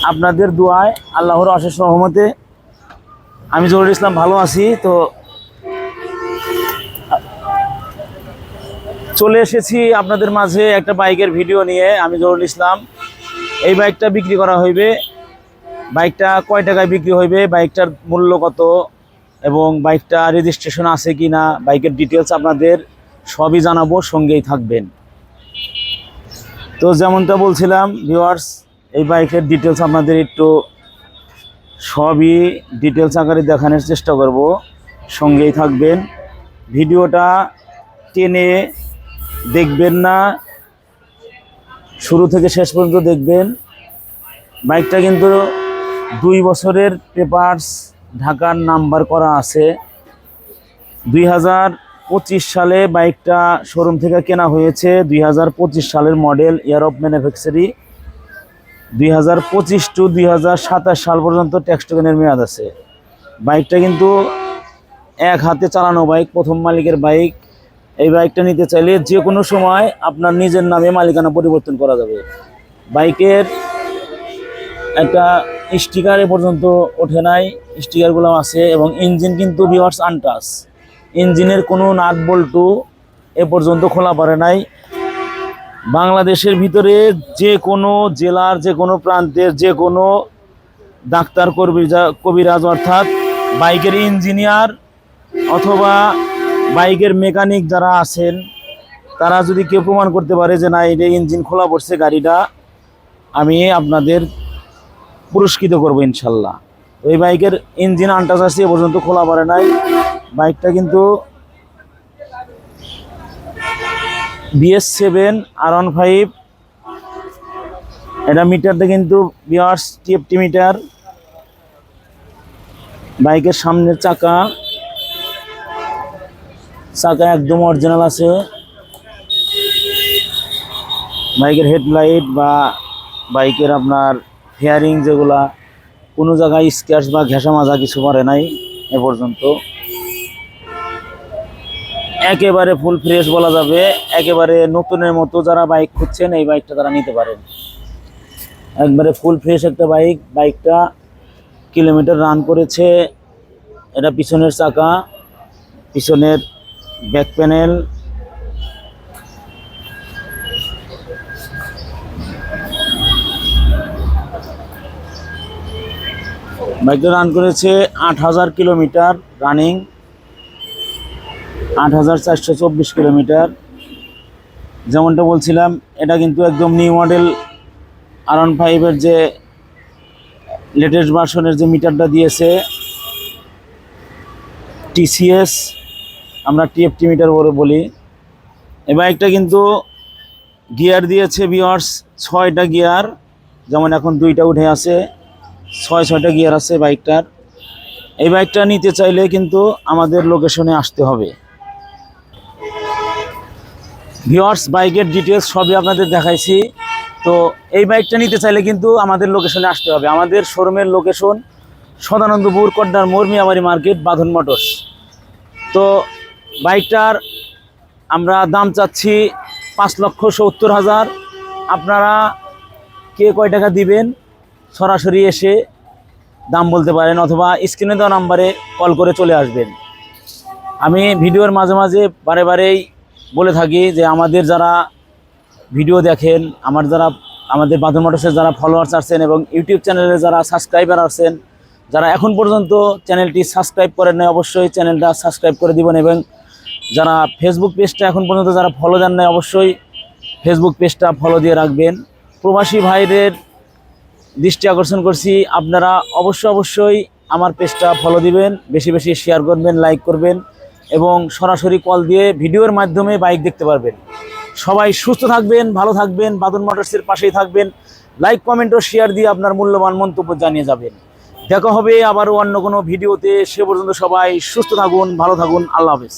আপনাদের দোয়ায় আল্লাহর অশেষ রহমতে আমি জহুরুল ইসলাম ভালো আছি। তো চলে এসেছি আপনাদের মাঝে একটা বাইকের ভিডিও নিয়ে। আমি জহুরুল ইসলাম। এই বাইকটা বিক্রি করা হইবে। বাইকটা কয় টাকায় বিক্রি হইবে, বাইকটার মূল্য কত এবং বাইকটা রেজিস্ট্রেশন আছে কি না, বাইকের ডিটেলস আপনাদের সবই জানাবো, সঙ্গেই থাকবেন। তো যেমনটা বলছিলাম ভিউয়ার্স, এই বাইকের ডিটেলস আপনাদের একটু সবই ডিটেলস আকারে দেখানোর চেষ্টা করব, সঙ্গেই থাকবেন। ভিডিওটা টেনে দেখবেন না, শুরু থেকে শেষ পর্যন্ত দেখবেন। বাইকটা কিন্তু 2 বছরের পেপারস, ঢাকার নাম্বার করা আছে। 2025 সালে বাইকটা শোরুম থেকে কেনা হয়েছে। 2025 সালের মডেল, ইয়ার অফ ম্যানুফ্যাকচারি 2025 টু 2027 সাল পর্যন্ত ট্যাক্স টোকেনের মেয়াদ আছে। বাইকটা কিন্তু এক হাতে চালানো বাইক, প্রথম মালিকের বাইক। এই বাইকটা নিতে চাইলে যে কোনো সময় আপনার নিজের নামে মালিকানা পরিবর্তন করা যাবে। বাইকের একটা স্টিকার এ পর্যন্ত ওঠে নাই, স্টিকারগুলো আছে। এবং ইঞ্জিন কিন্তু ভিউয়ার্স আনটাচ, ইঞ্জিনের কোনো নাট বল্টু এ পর্যন্ত খোলা পড়ে নাই। বাংলাদেশের ভিতরে যে কোনো জেলার যে কোনো প্রান্তের যে কোনো ডাক্তার কবিরাজ অর্থাৎ বাইকের ইঞ্জিনিয়ার অথবা বাইকের মেকানিক যারা আছেন, তারা যদি কেউ প্রমাণ করতে পারে যে না এটা ইঞ্জিন খোলা পড়ছে গাড়িটা, আমি আপনাদের পুরস্কৃত করব ইনশাল্লাহ। ওই বাইকের ইঞ্জিন আনটাচ আছে, এ পর্যন্ত খোলা পড়ে নাই। বাইকটা কিন্তু BS7 R15। এটা মিটারটা কিন্তু ভিউয়ার্স TFT মিটার। বাইকের সামনের চাকা একদম অরিজিনাল আছে। বাইকের হেডলাইট বা বাইকের আপনার ফেয়ারিং যেগুলা, কোনো জায়গায় স্ক্র্যাচ বা ঘেঁষা মাজা কিছু পড়ে নাই এ পর্যন্ত। একেবারে ফুল ফ্রেশ বলা যাবে, একেবারে নতুনের মতো। যারা বাইক খুঁজছেন এই বাইকটা তারা নিতে পারেন। একবারে ফুল ফ্রেশ একটা বাইক। বাইকটা কিলোমিটার রান করেছে। এটা পিছনের চাকা, পিছনের ব্যাক প্যানেল, বাইকটা রান করেছে 8000 কিলোমিটার রানিং, 8424 কিলোমিটার। যেমনটা বলছিলাম, এটা কিন্তু একদম নিউ মডেল R15-এর যে লেটেস্ট ভার্সনের যে মিটারটা দিয়েছে TCS, আমরা TFT মিটার বলি। এই বাইকটা কিন্তু গিয়ার দিয়েছে ভিউয়ার্স 6টা গিয়ার, যেমন এখন 2টা উঠে আছে, 6টা গিয়ার আছে বাইকটার। এই বাইকটা নিতে চাইলে কিন্তু আমাদের লোকেশনে আসতে হবে। ভিউয়ার্স, বাইকের ডিটেলস সবই আপনাদের দেখাইছি। তো এই বাইকটা নিতে চাইলে কিন্তু আমাদের লোকেশনে আসতে হবে। আমাদের শোরুমের লোকেশন সদানন্দপুর, কড্ডার মোড়, মিয়াবাড়ি মার্কেট, বাঁধন মোটরস। তো বাইকটার আমরা দাম চাচ্ছি 5,70,000। আপনারা কে কয় টাকা দিবেন সরাসরি এসে দাম বলতে পারেন, অথবা স্ক্রিনে দেওয়া নাম্বারে কল করে চলে আসবেন। আমি ভিডিওর মাঝে মাঝে বারেই বলে থাকি যে আমাদের যারা ভিডিও দেখেন, আমাদের বাঁধন মোটরসের যারা ফলোয়ার্স আছেন এবং ইউটিউব চ্যানেলে যারা সাবস্ক্রাইবার আছেন, যারা এখন পর্যন্ত চ্যানেলটি সাবস্ক্রাইব করেন নাই, অবশ্যই চ্যানেলটা সাবস্ক্রাইব করে দিবেন। এবং যারা ফেসবুক পেজটা এখন পর্যন্ত যারা ফলো দেন নাই, অবশ্যই ফেসবুক পেজটা ফলো দিয়ে রাখবেন। প্রবাসী ভাইদের দৃষ্টি আকর্ষণ করছি, আপনারা অবশ্যই আমার পেজটা ফলো দিবেন, বেশি বেশি শেয়ার করবেন, লাইক করবেন এবং সরাসরি কল দিয়ে ভিডিওর মাধ্যমে বাইক দেখতে পারবেন। সবাই সুস্থ থাকবেন, ভালো থাকবেন, বাঁধন মোটরসের পাশেই থাকবেন। লাইক, কমেন্ট ও শেয়ার দিয়ে আপনার মূল্যবান মন্তব্য জানিয়ে যাবেন। দেখা হবে আবারও অন্য কোনো ভিডিওতে। সে পর্যন্ত সবাই সুস্থ থাকুন, ভালো থাকুন। আল্লাহ হাফেজ।